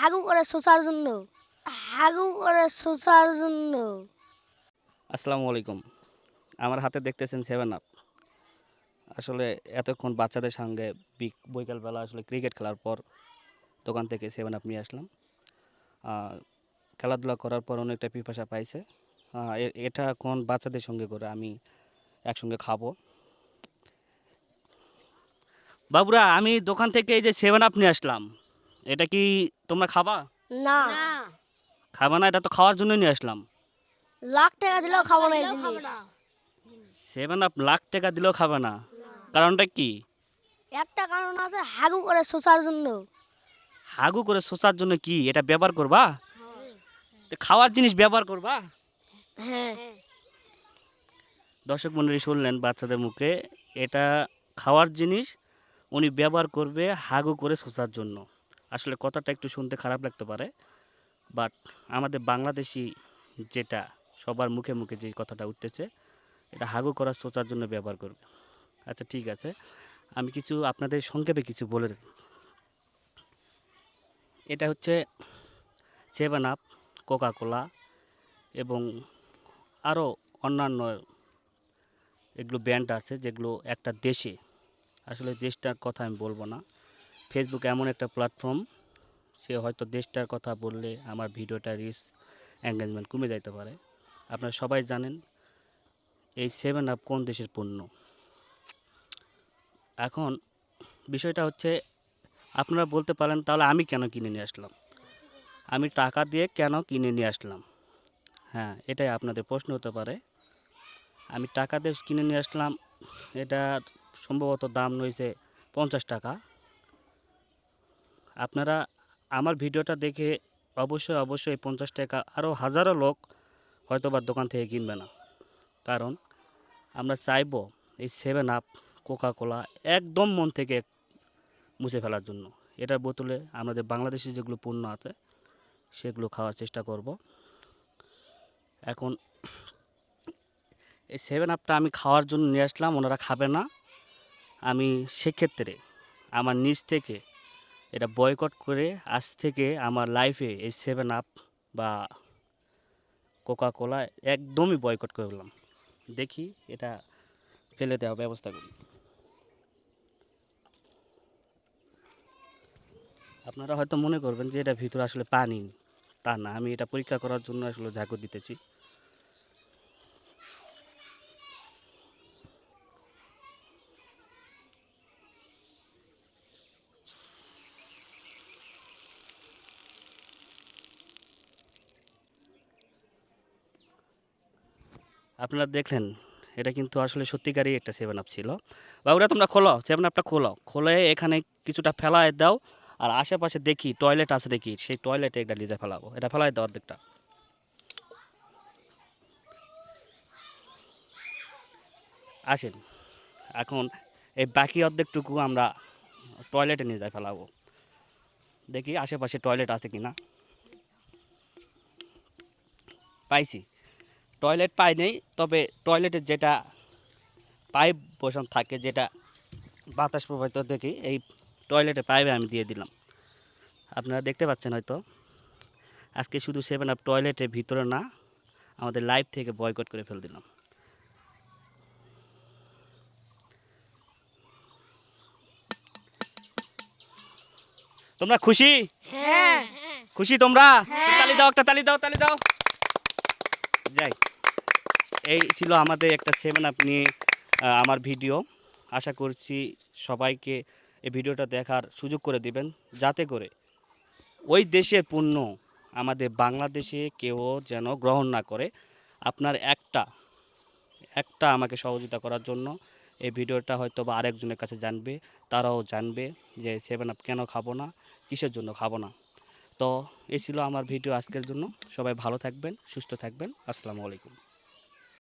হাগু করে শোষার জন্য হাগু করে শোষার জন্য। আসসালামু আলাইকুম। আমার হাতে দেখতেছেন 7 আপ। আসলে এতক্ষণ বাচ্চাদের সঙ্গে বৈকালবেলা আসলে ক্রিকেট খেলার পর দোকান থেকে 7 আপ নিয়ে আসলাম। খেলাধুলা করার পর অনেকটা পিপাসা পাইছে। এটা এখন বাচ্চাদের সঙ্গে করে আমি একসঙ্গে খাবো। বাবুরা, আমি দোকান থেকে এই যে 7 আপ নিয়ে আসলাম, এটা কি তোমরা খাবা? না, খাবা না? এটা তো খাওয়ার জন্য নিয়ে আসলাম। লাখ টাকা দিলেও খাবো না এই জিনিস। 7 আপ লাখ টাকা দিলেও খাবে না, কারণটা কি? একটা কারণ আছে, হাগু করে শোষার জন্য। হাগু করে শোষার জন্য কি এটা ব্যবহার করবা? তো খাওয়ার জিনিস ব্যবহার করবা? হ্যাঁ, দর্শক মণ্ডলী শুনলেন বাচ্চাদের মুখে, এটা খাওয়ার জিনিস উনি ব্যবহার করবে হাগু করে শোষার জন্য। আসলে কথাটা একটু শুনতে খারাপ লাগতে পারে, বাট আমাদের বাংলাদেশি যেটা সবার মুখে মুখে যে কথাটা উঠতেছে, এটা হাগু করা শোষার জন্য ব্যবহার করবে। আচ্ছা ঠিক আছে, আমি কিছু আপনাদের সংক্ষেপে কিছু বলে দিই। এটা হচ্ছে 7 আপ, কোকা কোলা এবং আরও অন্যান্য এগুলো ব্র্যান্ড আছে যেগুলো একটা দেশে, আসলে দেশটার কথা আমি বলবো না। ফেসবুক এমন একটা প্ল্যাটফর্ম, সে হয়তো দেশটার কথা বললে আমার ভিডিওটা রিচ এঙ্গেজমেন্ট কমে যাইতে পারে। আপনারা সবাই জানেন এই 7 আপ কোন দেশের পণ্য। এখন বিষয়টা হচ্ছে, আপনারা বলতে পারেন তাহলে আমি কেন কিনে নিয়ে আসলাম, আমি টাকা দিয়ে কেন কিনে নিয়ে আসলাম? হ্যাঁ, এটাই আপনাদের প্রশ্ন হতে পারে। আমি টাকা দিয়ে কিনে নিয়ে আসলাম, এটা সম্ভবত দাম রয়েছে 50 টাকা। আপনারা আমার ভিডিওটা দেখে অবশ্যই 50 টাকা আরও হাজারো লোক হয়তোবা দোকান থেকে কিনবে না। কারণ আমরা চাইবো এই 7 আপ, কোকা কোলা একদম মন থেকে মুছে ফেলার জন্য। এটার বোতলে আমাদের বাংলাদেশি যেগুলো পণ্য আছে সেগুলো খাওয়ার চেষ্টা করব। এখন এই 7 আপটা আমি খাওয়ার জন্য নিয়ে আসলাম, ওনারা খাবে না। আমি সেক্ষেত্রে আমার নিজ থেকে এটা বয়কট করে আজ থেকে আমার লাইফে এই 7 আপ বা কোকা কোলা একদমই বয়কট করলাম। দেখি এটা ফেলে দেওয়ার ব্যবস্থা করি। আপনারা হয়তো মনে করবেন যে এটা ভিতরে আসলে পানি, তা না, আমি এটা পরীক্ষা করার জন্য আসলে ঝাঁকু দিতেছি। আপনারা দেখলেন এটা কিন্তু আসলে সত্যিকারই একটা 7 আপ ছিল। বাবুরা তোমরা খোলো, 7 আপটা খোলো, খুলে এখানে কিছুটা ফেলায় দাও। আর আশেপাশে দেখি টয়লেট আছে দেখি, সেই টয়লেটে একটা লিজে ফেলাবো, এটা ফেলায় দাও অর্ধেকটা। আসেন, এখন এই বাকি অর্ধেকটুকু আমরা টয়লেটে নিয়ে যাই ফেলাবো। দেখি আশেপাশে টয়লেট আছে কি না। পাইছি, টয়লেট পাই নেই, তবে টয়লেটের যেটা পাইপ বসানো থাকে, যেটা বাতাস প্রবাহিত দেখি, এই টয়লেটে পাইপে আমি দিয়ে দিলাম। আপনারা দেখতে পাচ্ছেন হয়তো, আজকে শুধু 7 আপ টয়লেটের ভিতরে না, আমাদের লাইভ থেকে বয়কট করে ফেল দিলাম। তোমরা খুশি? হ্যাঁ, খুশি তোমরা? তালি দাও, একটা তালি দাও, তালি দাও। যাই, এই ছিল আমাদের একটা 7 আপ নিয়ে আমার ভিডিও। আশা করছি সবাইকে এই ভিডিওটা দেখার সুযোগ করে দিবেন, যাতে করে ওই দেশের পণ্য আমাদের বাংলাদেশে কেউ যেন গ্রহণ না করে। আপনার একটা আমাকে সহযোগিতা করার জন্য এই ভিডিওটা হয়তো বা আরেকজনের কাছে জানবে, তারাও জানবে যে 7 আপ কেন খাবো না, কিসের জন্য খাবো না। তো এই ছিল আমার ভিডিও আজকের জন্য। সবাই ভালো থাকবেন, সুস্থ থাকবেন। আসসালামু আলাইকুম।